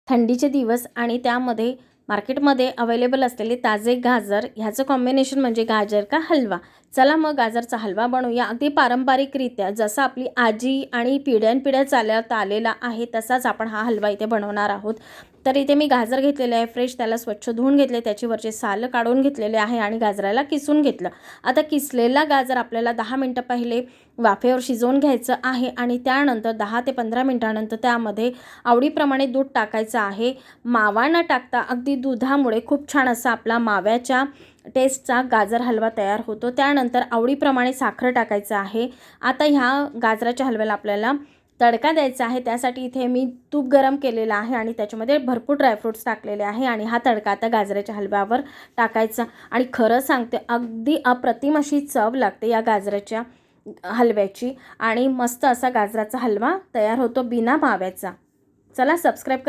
थंडीचे दिवस आणि त्यामध्ये मार्केटमध्ये अवेलेबल असलेले ताजे गाजर ह्याचं कॉम्बिनेशन म्हणजे गाजर का हलवा। चला मग गाजरचा हलवा बनवूया अगदी पारंपरिकरित्या, जसं आपली आजी आणि पिढ्यानपिढ्या चालत आलेला आहे तसाच आपण हा हलवा इथे बनवणार आहोत। तर इथे मी गाजर घेतलेले आहे फ्रेश, त्याला स्वच्छ धुवून घेतले, त्याची वरचे साल काढून घेतलेले आहे आणि गाजराला किसून घेतलं। आता किसलेला गाजर आपल्याला 10 मिनिटं पहिले वाफेवर शिजवून घ्यायचं आहे आणि त्यानंतर 10 ते 15 मिनिटांनंतर त्यामध्ये आवडीप्रमाणे दूध टाकायचं आहे। मावा न टाकता अगदी दुधामुळे खूप छान असा आपला माव्याच्या टेस्टचा गाजर हलवा तयार होतो। त्यानंतर आवडीप्रमाणे साखर टाकायचं आहे। आता ह्या गाजराच्या हलव्याला आपल्याला तडका द्यायचा आहे, त्यासाठी इथे मी तूप गरम केलेलं आहे आणि त्याच्यामध्ये भरपूर ड्रायफ्रूट्स टाकलेले आहे आणि हा तडका आता गाजराच्या हलव्यावर टाकायचा। आणि खरं सांगते अगदी अप्रतिम अशी चव लागते या गाजराच्या हलव्याची आणि मस्त असा गाजराचा हलवा तयार होतो बिना माव्याचा। चला सबस्क्राईब